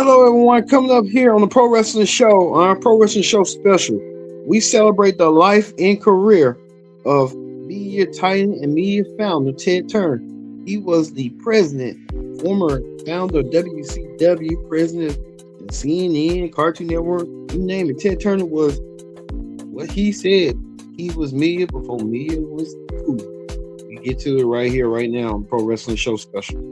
Hello, everyone. Coming up here on the Pro Wrestling Show, on our Pro Wrestling Show special, we celebrate the life and career of media titan and media founder Ted Turner. He was the president, former founder of WCW, president of CNN, Cartoon Network, you name it. Ted Turner was what he said. He was media before media was cool. We get to it right here, right now on Pro Wrestling Show special.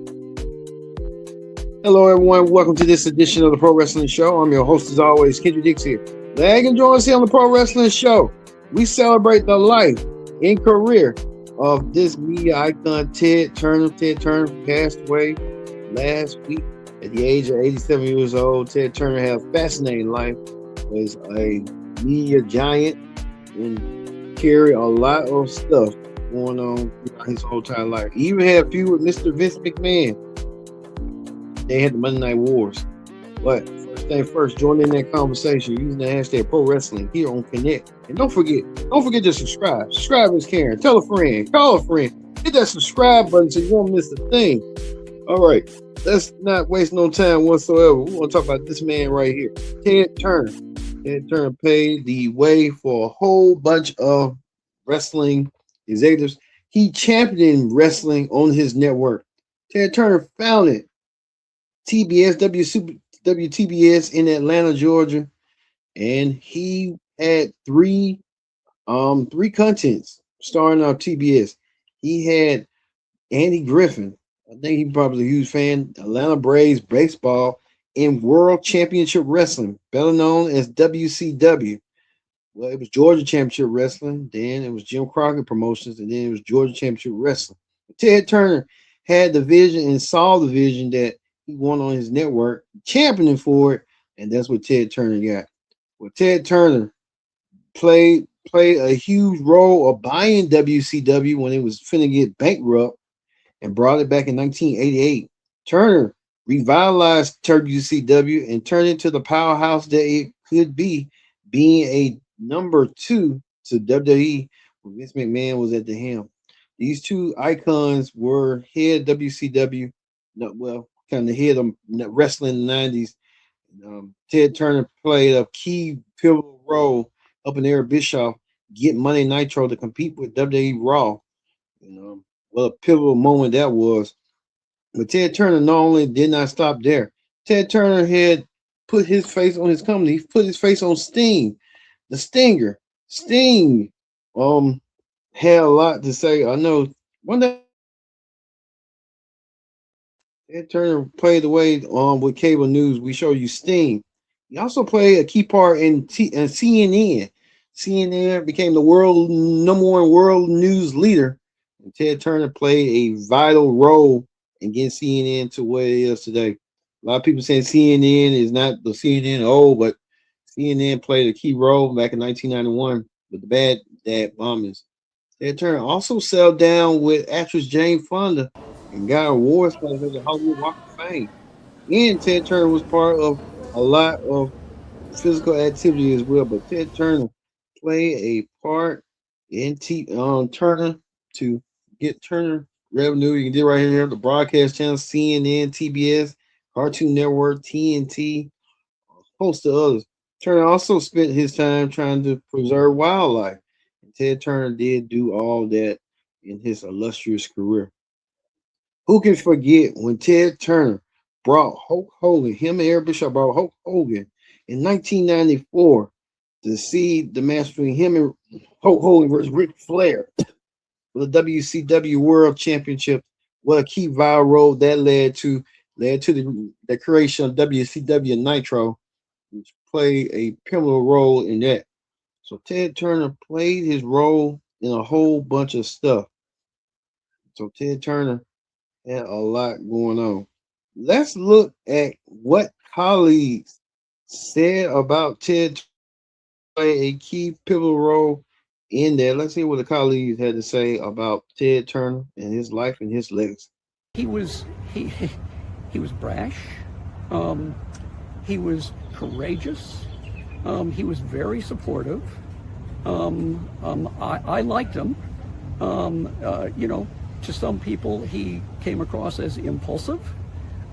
Hello, everyone. Welcome to this edition of the Pro Wrestling Show. I'm your host, as always, Kendrick Dix here. Glad you can join us here on the Pro Wrestling Show. We celebrate the life and career of this media icon, Ted Turner. Ted Turner passed away last week at the age of 87 years old. Ted Turner had a fascinating life. Was a media giant and carried a lot of stuff going on throughout his whole entire life. He even had a feud with Mr. Vince McMahon. They had the Monday Night Wars. But first thing first, join in that conversation using the hashtag Pro Wrestling here on Connect. And don't forget to subscribe. Subscribe is caring. Tell a friend. Call a friend. Hit that subscribe button so you won't miss a thing. All right. Let's not waste no time whatsoever. We want to talk about this man right here. Ted Turner. Ted Turner paved the way for a whole bunch of wrestling executives. He championed wrestling on his network. Ted Turner founded TBS, WTBS in Atlanta, Georgia, and he had three contents starring on TBS. He had Andy Griffin. I think he's probably a huge fan. Atlanta Braves baseball and World Championship Wrestling, better known as WCW. Well, it was Georgia Championship Wrestling, then it was Jim Crockett Promotions, and then it was Georgia Championship Wrestling. Ted Turner had the vision and saw the vision that he won on his network, championing for it, and that's what Ted Turner got. Well, Ted Turner played a huge role of buying WCW when it was finna get bankrupt and brought it back in 1988. Turner revitalized WCW and turned it into the powerhouse that it could be, being a number two to WWE when Vince McMahon was at the helm. These two icons were head WCW, kind of head of wrestling in the 90s. Ted Turner played a key pivotal role helping Eric Bischoff get Monday Nitro to compete with WWE Raw. What a pivotal moment that was. But Ted Turner not only did not stop there, Ted Turner had put his face on his company. He put his face on Sting, the Stinger. Sting had a lot to say. I know one day Ted Turner played the way with cable news. We show you Sting. He also played a key part in CNN. CNN became the world number one world news leader, and Ted Turner played a vital role in getting CNN to where it is today. A lot of people saying CNN is not the CNN old, but CNN played a key role back in 1991 with the Bad Dad bombings. Ted Turner also settled down with actress Jane Fonda and got awards for the Hollywood Walk of Fame. And Ted Turner was part of a lot of physical activity as well. But Ted Turner played a part in Turner to get Turner revenue. You can get right here the broadcast channels, CNN, TBS, Cartoon Network, TNT, a host of others. Turner also spent his time trying to preserve wildlife. And Ted Turner did do all that in his illustrious career. Who can forget when Ted Turner brought Hulk Hogan, him and Eric Bischoff brought Hulk Hogan in 1994 to see the match between him and Hulk Hogan versus Ric Flair for the WCW World Championship. What a key viral role that led to the creation of WCW Nitro, which played a pivotal role in that. So Ted Turner played his role in a whole bunch of stuff. So Ted Turner had a lot going on. Let's look at what colleagues said about Ted play a key pivotal role in there. Let's see what the colleagues had to say about Ted Turner and his life and his legacy. He was brash. He was courageous. He was very supportive. I liked him. To some people, he came across as impulsive.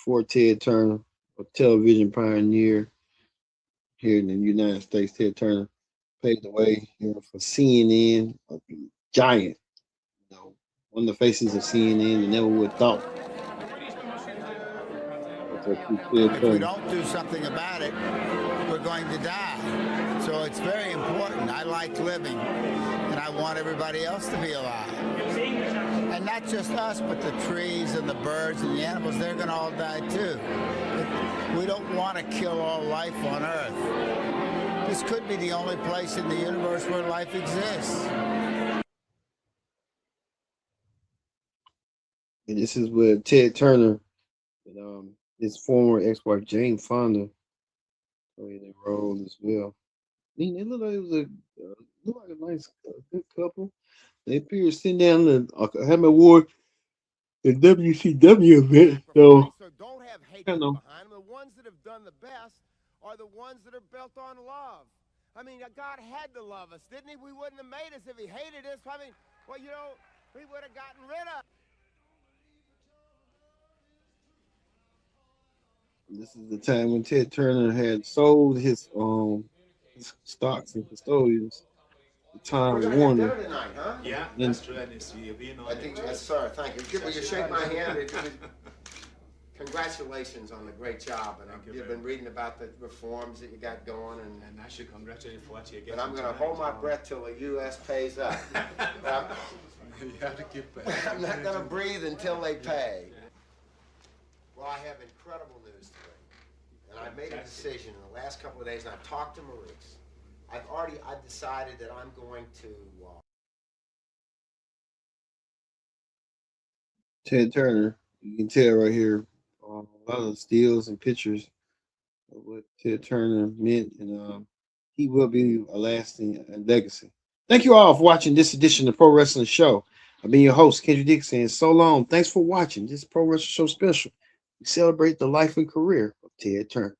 before Ted Turner, a television pioneer here in the United States. Ted Turner paved the way for CNN, a giant, one of the faces of CNN. You never would have thought. If we don't do something about it, we're going to die. So it's very important. I like living, and I want everybody else to be alive. And not just us, but the trees and the birds and the animals, they're going to all die too. We don't want to kill all life on Earth. This could be the only place in the universe where life exists. And this is where Ted Turner and his former ex-wife Jane Fonda played a role as well. I mean, it looked like it was looked like a nice, good couple. They appeared sitting down the Academy Award the WCW event. So don't have hatred you know. behind them. The ones that have done the best are the ones that are built on love. I mean, God had to love us, didn't he? We wouldn't have made us if he hated us. I mean, well, we would have gotten rid of. This is the time when Ted Turner had sold his stocks and custodians to Time Warner. Tonight, huh? Yeah, that's true. And it's you being on I think, yes, sir. Thank you. Will you shake my hand? Congratulations on the great job. And you've been reading about the reforms that you got going. And I should congratulate you for what you get. But I'm going to hold my breath till the U.S. pays up. You have to keep I'm not going to breathe until they pay. Well, I have incredible news today. And I made a decision in the last couple of days, and I've talked to Maurice. I've decided that I'm going to... Ted Turner, you can tell right here a lot of stills and pictures of what Ted Turner meant, and he will be a lasting legacy. Thank you all for watching this edition of Pro Wrestling Show. I've been your host, Kendrick Dixon, and so long. Thanks for watching this Pro Wrestling Show special. We celebrate the life and career of Ted Turner.